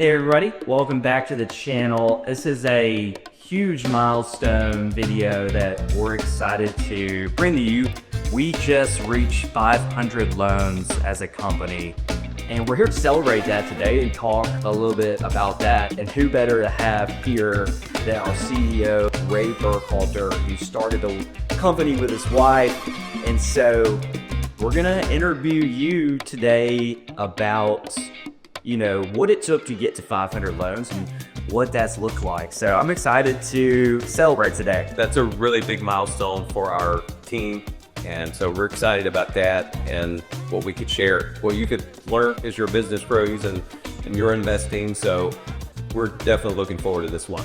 Hey everybody, welcome back to the channel. This is a huge milestone video that we're excited to bring to you. We just reached 500 loans as a company, and we're here to celebrate that today and talk a little bit about that. And who better to have here than our CEO, Ray Burkhalter, who started a company with his wife. And so we're gonna interview you today about what it took to get to 500 loans and what that's looked like. So I'm excited to celebrate today. That's a really big milestone for our team. And so we're excited about that and what we could share. What you could learn as your business grows and you're investing. So we're definitely looking forward to this one.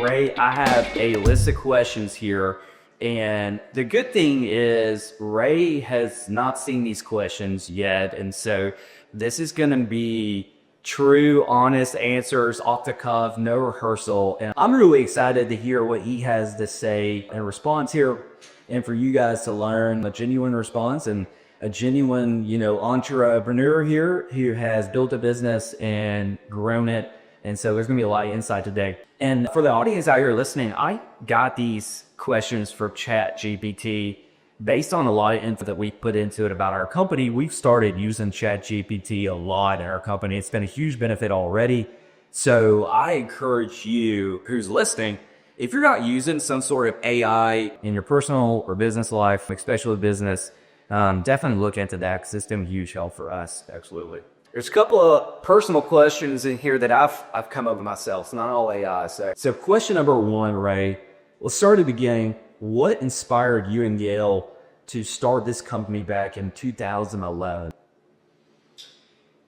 Ray, I have a list of questions here. And the good thing is Ray has not seen these questions yet. And so this is going to be true, honest answers off the cuff, no rehearsal. And I'm really excited to hear what he has to say in response here and for you guys to learn a genuine response and a genuine, entrepreneur here who has built a business and grown it. And so there's gonna be a lot of insight today. And for the audience out here listening, I got these questions from ChatGPT based on a lot of info that we put into it about our company. We've started using ChatGPT a lot in our company. It's been a huge benefit already. So I encourage you who's listening, if you're not using some sort of AI in your personal or business life, especially business, definitely look into that because it's been a huge help for us. Absolutely. There's a couple of personal questions in here that I've come up with myself. It's not all AI. So question number one, Ray, let's start at the beginning. What inspired you and Gail to start this company back in 2011?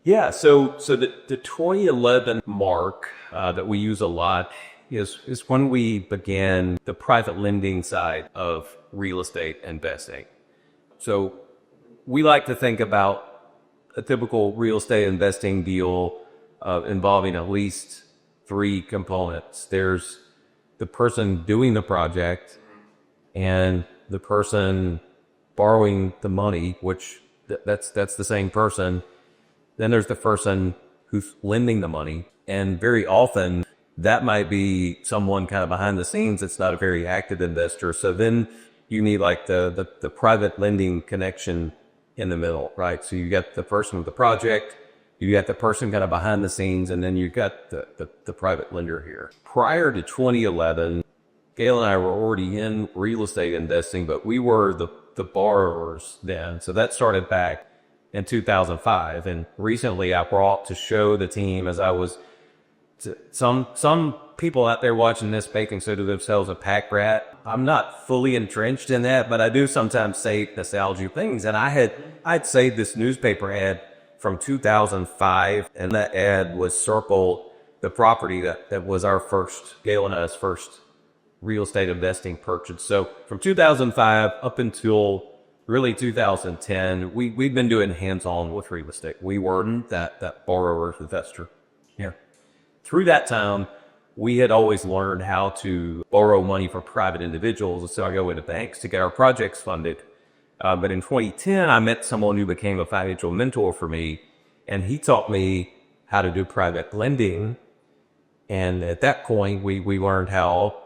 Yeah, so the 2011 mark that we use a lot is when we began the private lending side of real estate investing. So we like to think about a typical real estate investing deal involving at least three components. There's the person doing the project and the person borrowing the money, which that's the same person. Then there's the person who's lending the money. And very often that might be someone kind of behind the scenes that's not a very active investor. So then you need like the private lending connection in the middle, right? So you got the person with the project, you got the person kind of behind the scenes, and then you got the private lender here. Prior to 2011, Gail and I were already in real estate investing, but we were the borrowers then. So that started back in 2005. And recently I brought to show the team, as I was, some people out there watching this may consider themselves a pack rat. I'm not fully entrenched in that, but I do sometimes say nostalgic things. And I'd saved this newspaper ad from 2005, and that ad was circled the property that was our first, Gail and I's first real estate investing purchase. So from 2005 up until really 2010, we've been doing hands-on with real estate. We weren't that borrower investor. Yeah. Through that time, we had always learned how to borrow money from private individuals. So I go into banks to get our projects funded. But in 2010, I met someone who became a financial mentor for me, and he taught me how to do private lending. And at that point, we learned how,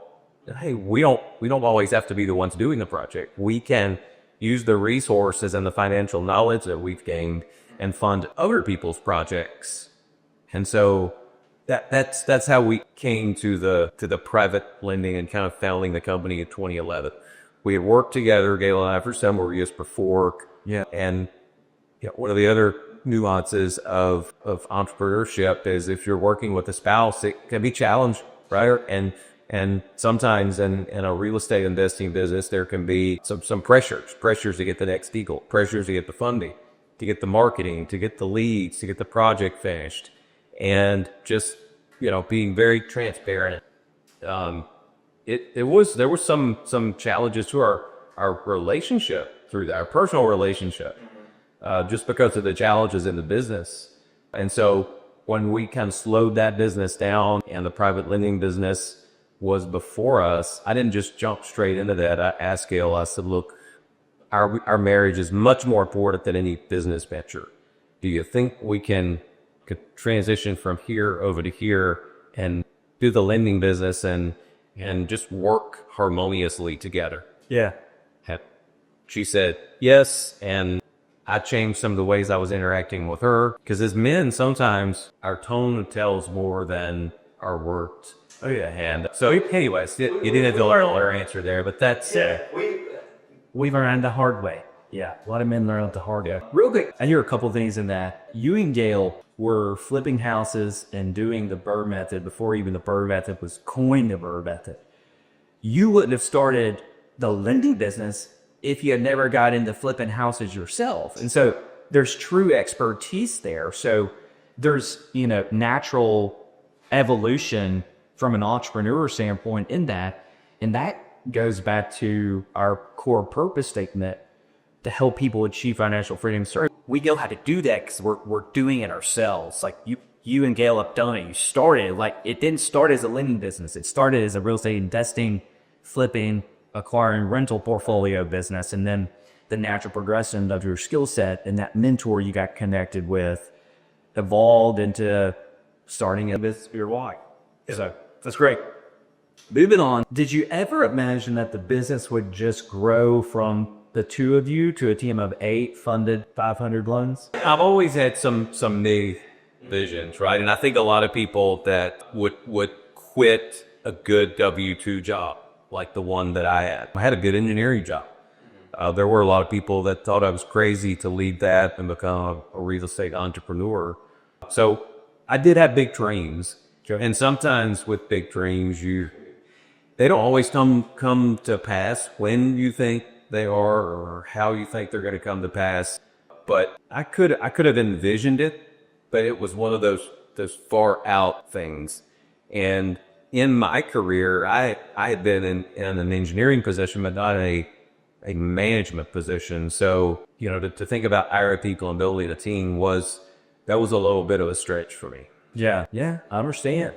hey, we don't always have to be the ones doing the project. We can use the resources and the financial knowledge that we've gained and fund other people's projects. And so that's how we came to the private lending and kind of founding the company in 2011. We had worked together, Gail and I, for several years before. Yeah. And one of the other nuances of entrepreneurship is if you're working with a spouse, it can be challenged, right? And sometimes in a real estate investing business, there can be some pressures to get the next deal, pressures to get the funding, to get the marketing, to get the leads, to get the project finished. And just, being very transparent. There was some challenges to our relationship through that, our personal relationship, just because of the challenges in the business. And so when we kind of slowed that business down and the private lending business was before us, I didn't just jump straight into that. I asked Gail, I said, look, our marriage is much more important than any business venture. Do you think we can could transition from here over to here and do the lending business and just work harmoniously together. Yeah. She said yes, and I changed some of the ways I was interacting with her, because as men, sometimes our tone tells more than our words. Oh yeah. And so anyways, you didn't have to learn our answer there, but that's... We learned the hard way. Yeah, a lot of men learn it the hard way. Real quick, I hear a couple things in that. You and Gail were flipping houses and doing the Burr method before even the Burr method was coined the Burr method. You wouldn't have started the lending business if you had never got into flipping houses yourself. And so there's true expertise there. So there's, natural evolution from an entrepreneur standpoint in that. And that goes back to our core purpose statement to help people achieve financial freedom. So we know how to do that because we're doing it ourselves. Like you and Gail have done it. You started, like, it didn't start as a lending business. It started as a real estate investing, flipping, acquiring rental portfolio business. And then the natural progression of your skill set and that mentor you got connected with evolved into starting it with your wife. So that's great. Moving on, did you ever imagine that the business would just grow from the two of you to a team of 8 funded 500 loans? I've always had some big visions, right? And I think a lot of people that would quit a good W-2 job, like the one that I had. I had a good engineering job. There were a lot of people that thought I was crazy to leave that and become a real estate entrepreneur. So I did have big dreams. Sure. And sometimes with big dreams, they don't always come to pass when you think they are or how you think they're going to come to pass. But I could have envisioned it, but it was one of those far out things. And in my career, I had been in an engineering position, but not a management position. So, to think about hiring people and building a team was a little bit of a stretch for me. Yeah, I understand.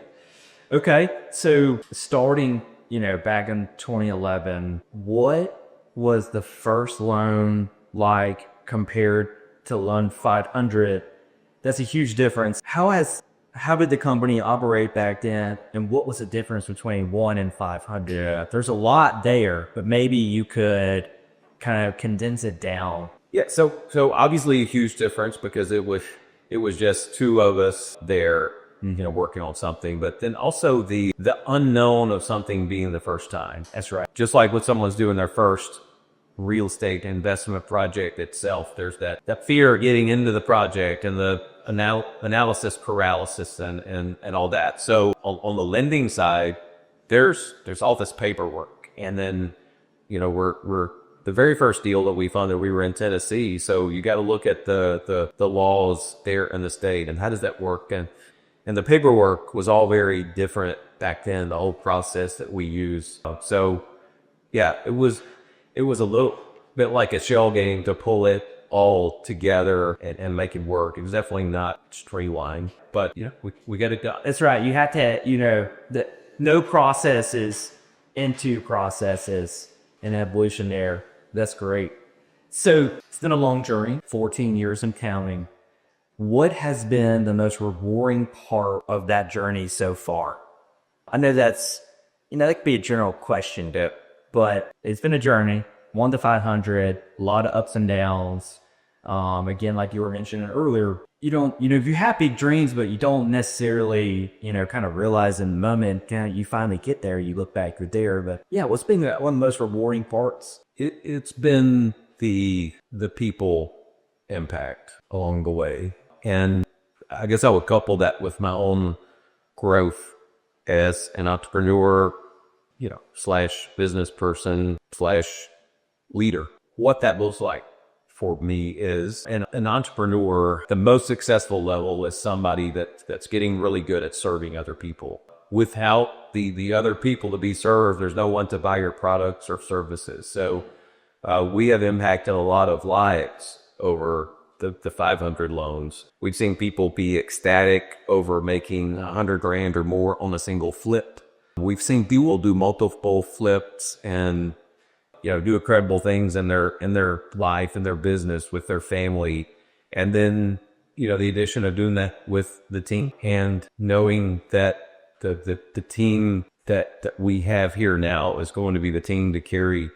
Okay, so starting, back in 2011, what was the first loan like compared to loan 500? That's a huge difference. How did the company operate back then, and what was the difference between 1 and 500? Yeah. There's a lot there, but maybe you could kind of condense it down. Yeah, so obviously a huge difference because it was just two of us there, working on something, but then also the unknown of something being the first time. That's right. Just like when someone's doing their first real estate investment project itself, there's that fear of getting into the project and the analysis paralysis and all that. So on the lending side, there's all this paperwork, and then we're the very first deal that we funded, we were in Tennessee. So you got to look at the laws there in the state and how does that work, and the paperwork was all very different back then, the whole process that we use. So yeah, it was a little bit like a shell game to pull it all together and make it work. It was definitely not streamlined, but we got it done. That's right. You had to, no processes into processes and evolution there. That's great. So it's been a long journey, 14 years and counting. What has been the most rewarding part of that journey so far? I know that's, that could be a general question, but it's been a journey, 1 to 500, a lot of ups and downs. Again, like you were mentioning earlier, you don't, if you have big dreams, but you don't necessarily, kind of realize in the moment, you finally get there, you look back, you're there. But yeah, what's been one of the most rewarding parts? It's been the people impact along the way. And I guess I would couple that with my own growth as an entrepreneur, slash business person, slash leader. What that looks like for me is an entrepreneur. The most successful level is somebody that's getting really good at serving other people. Without the other people to be served, there's no one to buy your products or services. So we have impacted a lot of lives over the 500 loans. We've seen people be ecstatic over making $100,000 or more on a single flip. We've seen people do multiple flips and do incredible things in their life and their business with their family, and then the addition of doing that with the team and knowing that the team that we have here now is going to be the team to carry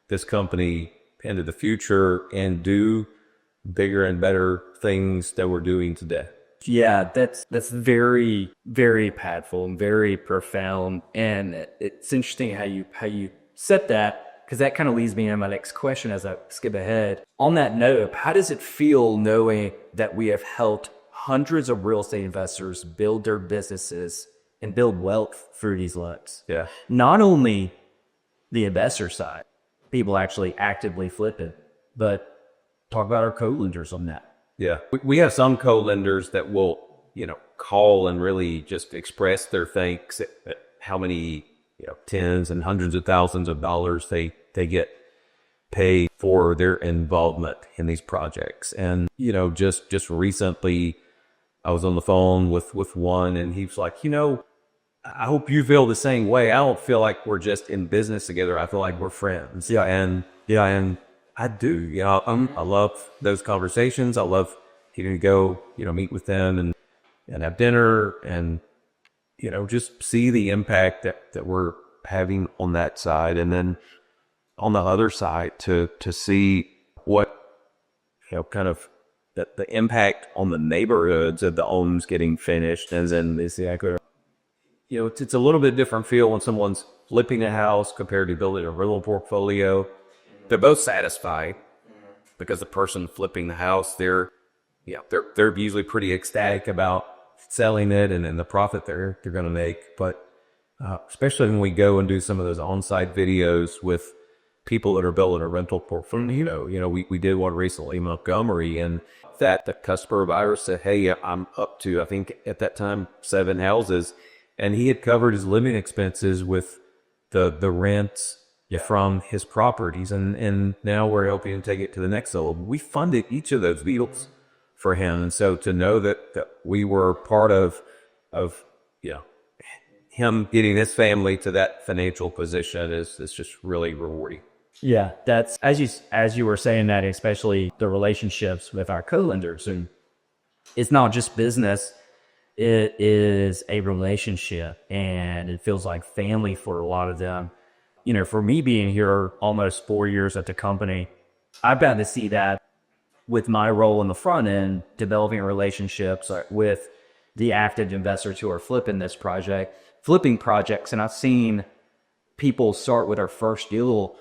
this company into the future and do bigger and better things that we're doing today. Yeah, that's very, very impactful and very profound. And it's interesting how you said that, because that kind of leads me into my next question as I skip ahead. On that note, how does it feel knowing that we have helped hundreds of real estate investors build their businesses and build wealth through these loans? Yeah. Not only the investor side, people actually actively flipping, but talk about our co-lenders on that. Yeah. We have some co-lenders that will, call and really just express their thanks at how many, tens and hundreds of thousands of dollars they get paid for their involvement in these projects. And, just recently I was on the phone with one and he was like, I hope you feel the same way. I don't feel like we're just in business together. I feel like we're friends. And I do. I love those conversations. I love getting to go, meet with them and have dinner and, just see the impact that we're having on that side. And then on the other side to see what, kind of the impact on the neighborhoods of the homes getting finished. And then it's a little bit different feel when someone's flipping a house compared to building a rental portfolio. They're both satisfied because the person flipping the house, they're usually pretty ecstatic about selling it and the profit they're going to make. But especially when we go and do some of those on-site videos with people that are building a rental portfolio, we did one recently in Montgomery, and that the customer of ours said, "Hey, I'm up to, I think at that time, 7 houses," and he had covered his living expenses with the rents from his properties, and now we're helping him take it to the next level. We funded each of those deals for him, and so to know that we were part of him getting his family to that financial position is just really rewarding. Yeah, that's as you were saying that, especially the relationships with our co-lenders, and it's not just business. It is a relationship, and it feels like family for a lot of them. For me being here almost 4 years at the company, I've gotten to see that with my role in the front end, developing relationships with the active investors who are flipping projects. And I've seen people start with our first deal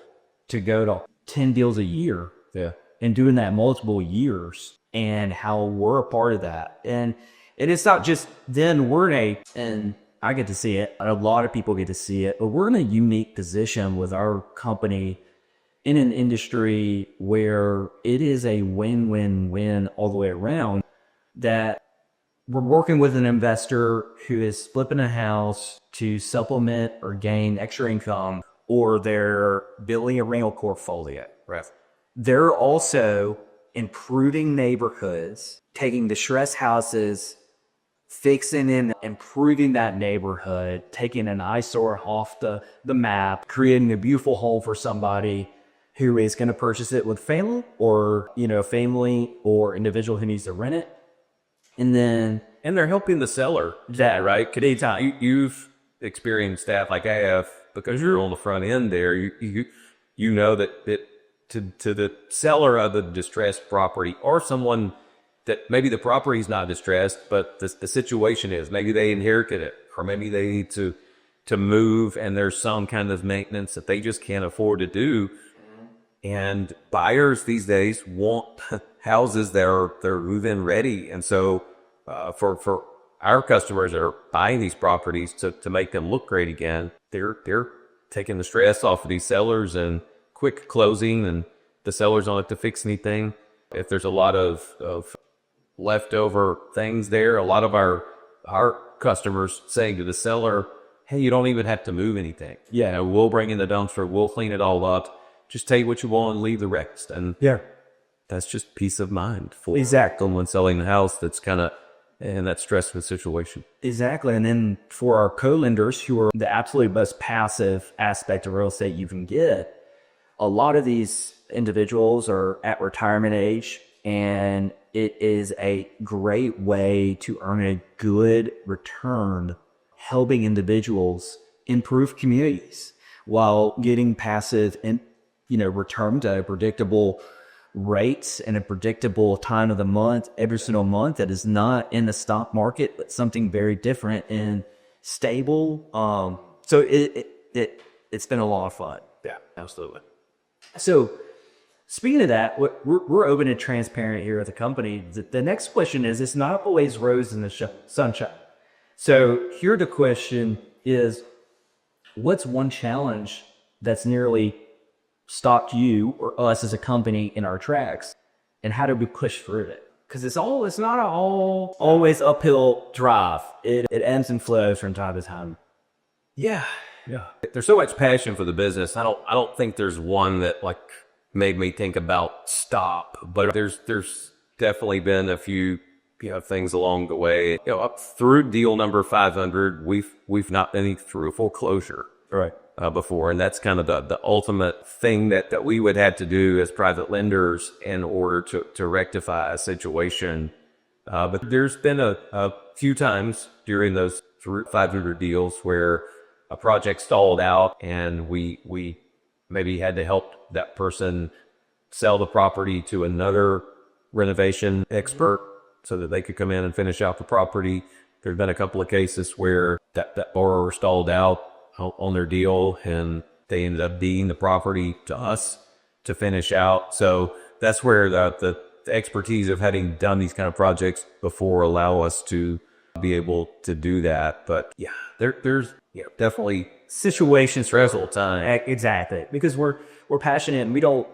to go to 10 deals a year. Yeah. And doing that multiple years, and how we're a part of that. And it's not just then and I get to see it, a lot of people get to see it, but we're in a unique position with our company in an industry where it is a win-win-win all the way around, that we're working with an investor who is flipping a house to supplement or gain extra income, or they're building a rental portfolio. Right. They're also improving neighborhoods, taking distressed houses, fixing and improving that neighborhood, taking an eyesore off the map, creating a beautiful home for somebody who is going to purchase it with family or individual who needs to rent it. And they're helping the seller. That, right? Anytime you've experienced that, like I have, because you're on the front end there, you know that to the seller of the distressed property, or someone that maybe the property is not distressed, but the situation is, maybe they inherited it, or maybe they need to move, and there's some kind of maintenance that they just can't afford to do. And buyers these days want houses that they're move-in ready. And so for our customers that are buying these properties to make them look great again, they're taking the stress off of these sellers and quick closing, and the sellers don't have to fix anything. If there's a lot of leftover things there, a lot of our customers saying to the seller, "Hey, you don't even have to move anything. Yeah, we'll bring in the dumpster, we'll clean it all up. Just take what you want and leave the rest." And that's just peace of mind for someone selling the house that's kind of in that stressful situation. Exactly. And then for our co-lenders, who are the absolute most passive aspect of real estate you can get, a lot of these individuals are at retirement age, and it is a great way to earn a good return, helping individuals improve communities while getting passive and, return to a predictable rates and a predictable time of the month, every single month, that is not in the stock market, but something very different and stable. So it's been a lot of fun. Yeah, absolutely. So speaking of that, we're open and transparent here at the company. The next question is, it's not always rose in the sunshine. So here the question is, what's one challenge that's nearly stopped you or us as a company in our tracks, and how do we push through it? Because it's not always uphill drive. It ebbs and flows from time to time. Yeah. There's so much passion for the business. I don't think there's one that like made me think about stop, but there's definitely been a few things along the way. Up through deal number 500, we've not been through a foreclosure before, and that's kind of the ultimate thing that we would have to do as private lenders in order to rectify a situation. But there's been a few times during those 500 deals where a project stalled out, and we maybe had to help that person sell the property to another renovation expert so that they could come in and finish out the property. There's been a couple of cases where that borrower stalled out on their deal, and they ended up deeding the property to us to finish out. So that's where the expertise of having done these kind of projects before allow us to be able to do that. But yeah, there's definitely situations stressful time. Exactly, because we're passionate, and we don't,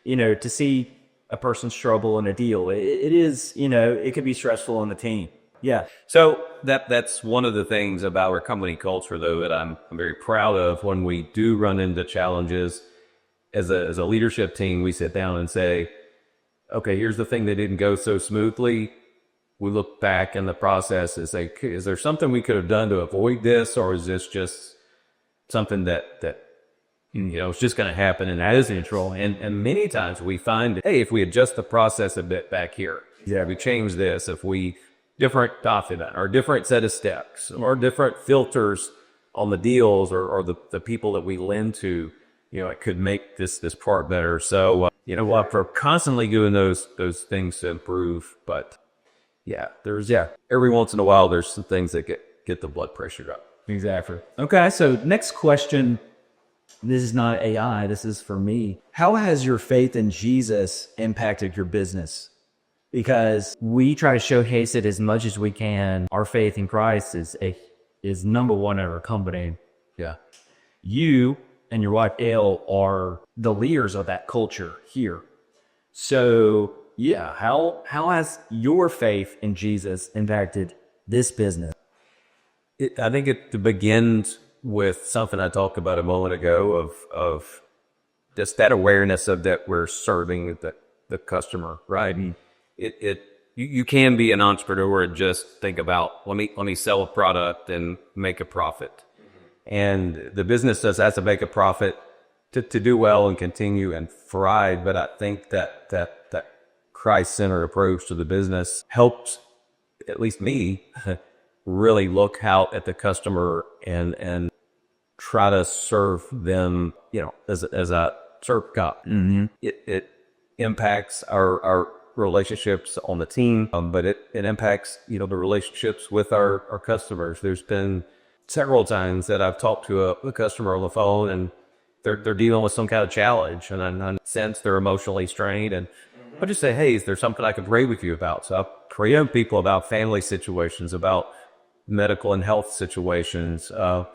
to see a person struggle in a deal, it is, it could be stressful on the team. Yeah. So that's one of the things about our company culture, though, that I'm very proud of. When we do run into challenges as a leadership team, we sit down and say, okay, here's the thing that didn't go so smoothly. We look back in the process and say, is there something we could have done to avoid this, or is this just something that it's just going to happen and that is neutral? And many times we find, hey, if we adjust the process a bit back here, we change this, if we different document or different set of steps or different filters on the deals or the people that we lend to, it could make this part better. So, we're constantly doing those things to improve. But there's every once in a while, there's some things that get the blood pressure up. Exactly. Okay. So next question. This is not AI. This is for me. How has your faith in Jesus impacted your business? Because we try to showcase it as much as we can. Our faith in Christ is number one at our company. Yeah. You and your wife, Elle, are the leaders of that culture here. So, how has your faith in Jesus impacted this business? I think it begins with something I talked about a moment ago of just that awareness of that we're serving the customer, right? Mm-hmm. You can be an entrepreneur and just think about, let me sell a product and make a profit. Mm-hmm. And the business does have to make a profit to do well and continue and thrive. But I think that Christ-centered approach to the business helps, at least me, really look out at the customer and try to serve them, as a serve God. Mm-hmm. It impacts our relationships on the team, but it impacts, the relationships with our customers. There's been several times that I've talked to a customer on the phone, and they're dealing with some kind of challenge, and I sense they're emotionally strained, and I'll just say, hey, is there something I can pray with you about? So I pray with people about family situations, about medical and health situations. I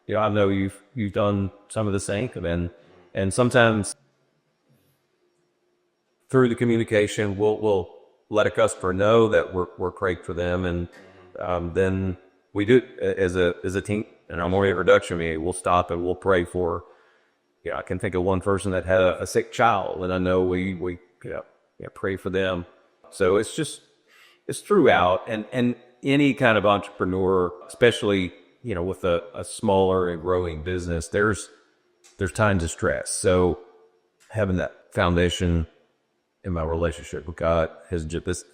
know you've done some of the same, and sometimes through the communication, we'll let a customer know that we're praying for them, and then we do as a team. In our morning introduction meeting, we'll stop and we'll pray for. I can think of one person that had a sick child, and I know we pray for them. So it's throughout, and any kind of entrepreneur, especially with a smaller and growing business, there's times of stress. So having that foundation in my relationship with God has just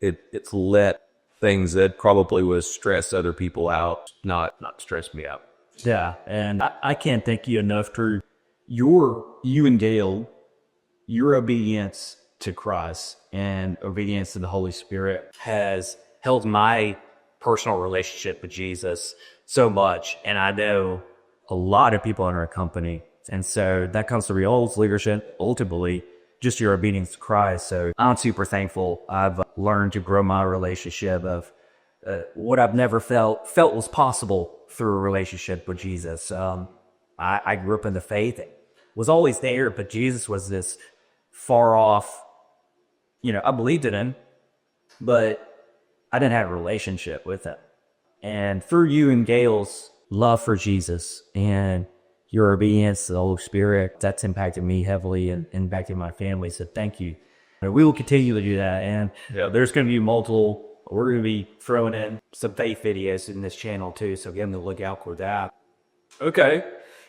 it's let things that probably would stress other people out not stress me out. Yeah, and I can't thank you enough for you and Gail, your obedience to Christ and obedience to the Holy Spirit has held my personal relationship with Jesus so much. And I know a lot of people in our company. And so that comes to Real's leadership, ultimately, just your obedience to Christ. So I'm super thankful. I've learned to grow my relationship of what I've never felt was possible through a relationship with Jesus. I grew up in the faith, was always there, but Jesus was this far off, I believed in him, but I didn't have a relationship with him. And through you and Gail's love for Jesus and your obedience to the Holy Spirit, that's impacted me heavily and impacted my family. So thank you. We will continue to do that. And there's going to be we're going to be throwing in some faith videos in this channel too. So get on the lookout for that. Okay.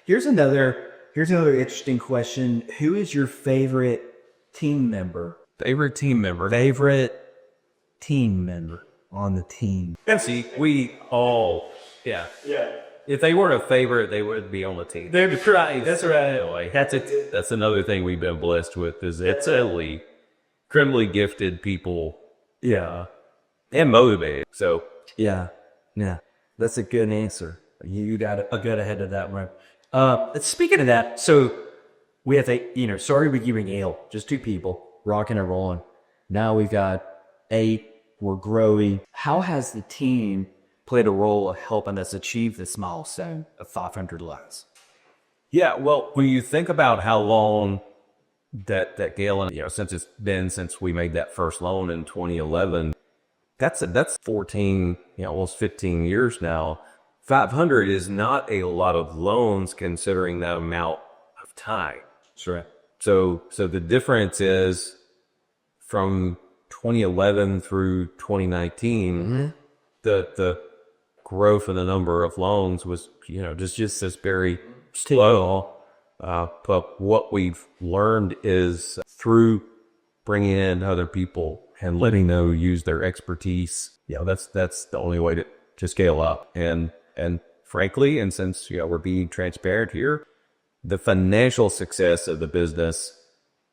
Here's another interesting question. Who is your favorite team member? Favorite team member? Favorite team member on the team. See, we all, yeah. If they weren't a favorite, they wouldn't be on the team. That's right. That's right. That's another thing we've been blessed with is it's elite, incredibly gifted people. Yeah. And motivated. So yeah, that's a good answer. You got a good ahead of that one. Speaking of that, so we have sorry we giving Gail, just 2 people rocking and rolling. Now we've got 8. We're growing. How has the team played a role of helping us achieve this milestone of 500 loans? Yeah, well, when you think about how long that Gail and since we made that first loan in 2011. That's 14, almost 15 years now. 500 is not a lot of loans considering that amount of time. That's right. So the difference is from 2011 through 2019, the growth in the number of loans was, just this very slow. But what we've learned is through bringing in other people and letting them use their expertise, that's the only way to scale up. And frankly, and since we're being transparent here, the financial success of the business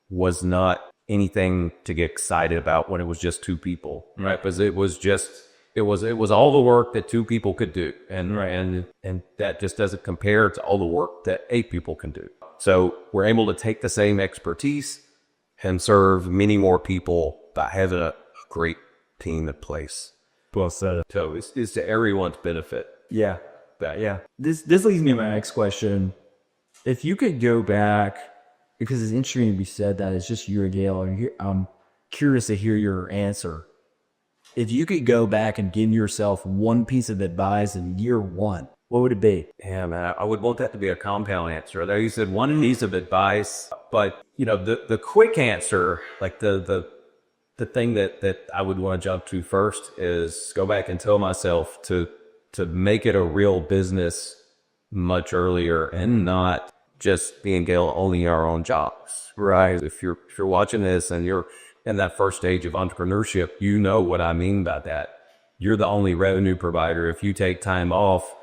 was not anything to get excited about when it was just 2 people, right? Because it was all the work that 2 people could do, and that just doesn't compare to all the work that 8 people can do. So we're able to take the same expertise and serve many more people by having a great team in place. Well said. So it's to everyone's benefit. Yeah. This leads me to my next question. If you could go back, because it's interesting to be said that it's just you and Gail, and I'm curious to hear your answer. If you could go back and give yourself one piece of advice in year 1, what would it be? Yeah, man, I would want that to be a compound answer. There you said one piece of advice, but the quick answer, like the thing that I would want to jump to first is go back and tell myself to make it a real business much earlier and not just me and Gail owning our own jobs. Right. If you're watching this and you're in that first stage of entrepreneurship, you know what I mean by that. You're the only revenue provider. If you take time off,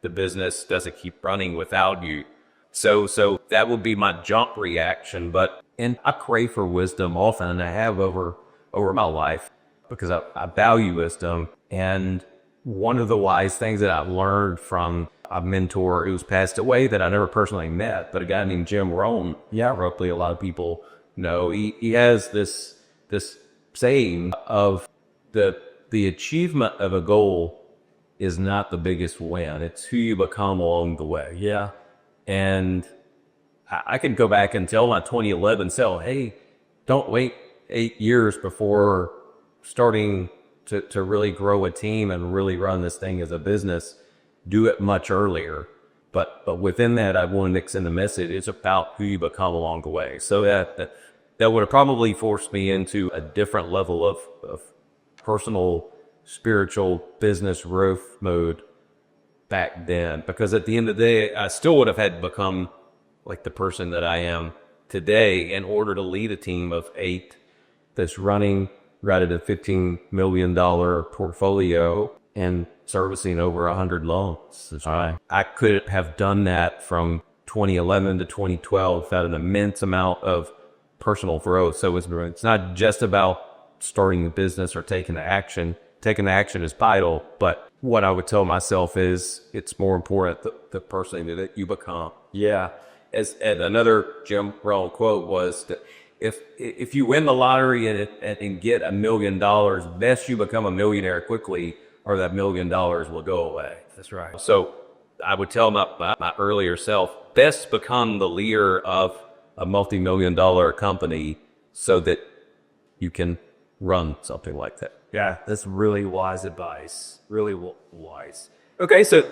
the business doesn't keep running without you. So that would be my jump reaction. And I pray for wisdom often, and I have over my life because I value wisdom. And one of the wise things that I've learned from a mentor who's passed away that I never personally met, but a guy named Jim Rohn. Yeah, roughly a lot of people know. He has this saying of the achievement of a goal is not the biggest win. It's who you become along the way. Yeah. And I could go back and tell my 2011 self, hey, don't wait 8 years before starting to really grow a team and really run this thing as a business. Do it much earlier. But within that, I want to mix in the message. It's about who you become along the way. So that would have probably forced me into a different level of personal, spiritual, business growth mode back then. Because at the end of the day, I still would have had to become like the person that I am today in order to lead a team of 8 that's running routed a $15 million portfolio and servicing over 100 loans. That's right. I couldn't have done that from 2011 to 2012 without an immense amount of personal growth. So it's not just about starting a business or taking action. Taking action is vital, but what I would tell myself is it's more important the person that you become. Yeah. And another Jim Rohn quote was that if you win the lottery and get $1 million, best you become a millionaire quickly, or that $1 million will go away. That's right. So I would tell my earlier self, best become the leader of a multi-million-dollar company so that you can run something like that. Yeah, that's really wise advice. Really wise. Okay, so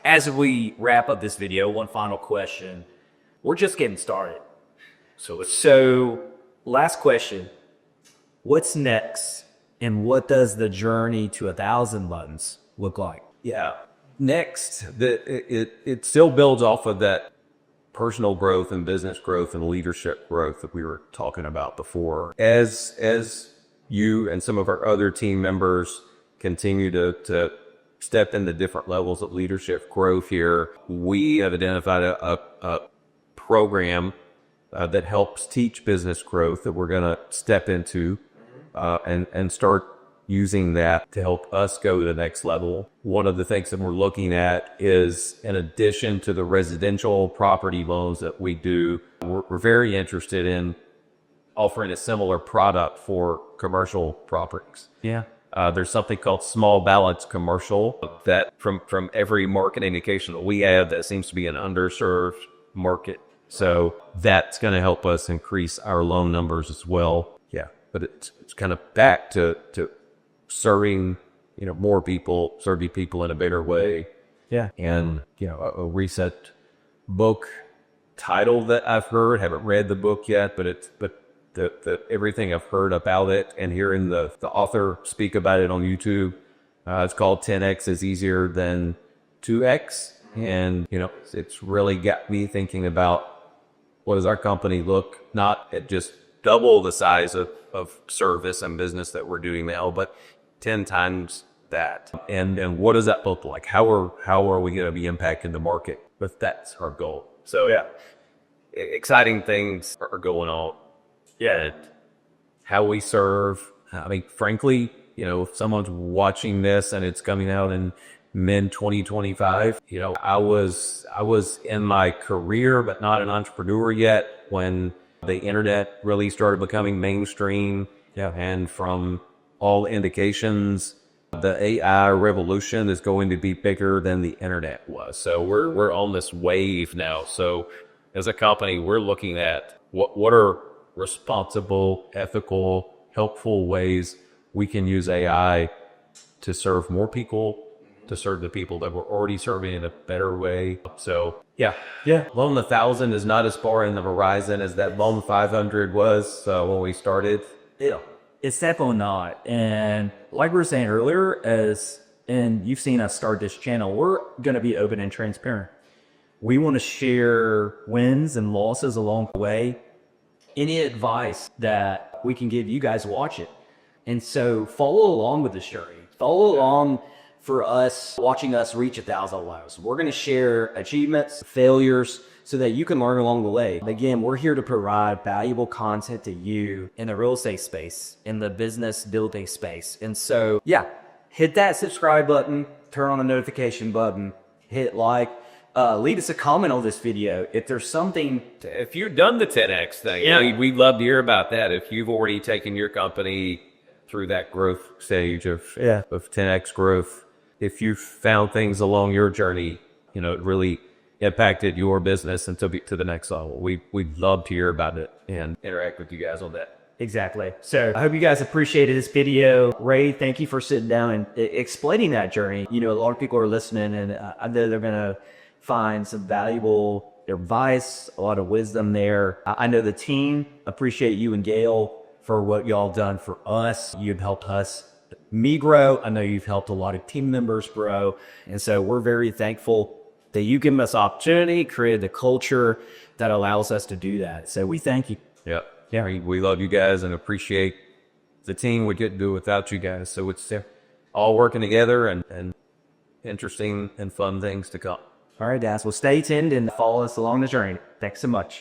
as we wrap up this video, one final question. We're just getting started. So last question. What's next, and what does the journey to 1,000 buttons look like? Yeah. Next, it still builds off of that personal growth and business growth and leadership growth that we were talking about before. As you and some of our other team members continue to step into different levels of leadership growth here, we have identified a program that helps teach business growth that we're going to step into and start using that to help us go to the next level. One of the things that we're looking at is, in addition to the residential property loans that we do, we're very interested in offering a similar product for commercial properties. Yeah. There's something called small balance commercial that from every market indication that we have, that seems to be an underserved market. So that's going to help us increase our loan numbers as well. Yeah. But it's kind of back to serving, more people, serving people in a better way. Yeah. And, a recent book title that I've heard, haven't read the book yet, but the everything I've heard about it and hearing the author speak about it on YouTube, it's called 10X is easier than 2X. And, it's really got me thinking about, what does our company look, not at just double the size of service and business that we're doing now, but 10 times that. And what does that look like? How are we going to be impacting the market? But that's our goal. So yeah, exciting things are going on. Yeah. How we serve. I mean, frankly, if someone's watching this and it's coming out in mid 2025, I was in my career, but not an entrepreneur yet when the internet really started becoming mainstream. Yeah. And from all indications, the AI revolution is going to be bigger than the internet was. So we're on this wave now. So as a company, we're looking at what are responsible, ethical, helpful ways we can use AI to serve more people, to serve the people that we're already serving in a better way. So yeah. Loan 1,000 is not as far in the horizon as that Loan 500 was when we started. Yeah. It's definitely not. And like we were saying earlier, and you've seen us start this channel, we're going to be open and transparent. We want to share wins and losses along the way. Any advice that we can give you guys, watch it. And so follow along with this journey. Follow along for us, watching us reach 1,000 lives. We're going to share achievements, failures, so that you can learn along the way. Again, we're here to provide valuable content to you in the real estate space, in the business building space. And so, yeah, hit that subscribe button, turn on the notification button, hit like, leave us a comment on this video. If there's something, if you've done the 10X thing, we'd love to hear about that. If you've already taken your company through that growth stage of 10X growth, if you've found things along your journey, it really impacted your business and to the next level, we'd love to hear about it and interact with you guys on that. Exactly. So I hope you guys appreciated this video. Ray, thank you for sitting down and explaining that journey. A lot of people are listening, and I know they're going to find some valuable advice, a lot of wisdom there. I know the team appreciate you and Gail for what y'all done for us. You've helped me grow. I know you've helped a lot of team members grow. And so we're very thankful that you give us opportunity, created the culture that allows us to do that. So we thank you. Yeah. We love you guys and appreciate the team we couldn't do without you guys. So it's all working together and interesting and fun things to come. All right, guys. Well, stay tuned and follow us along the journey. Thanks so much.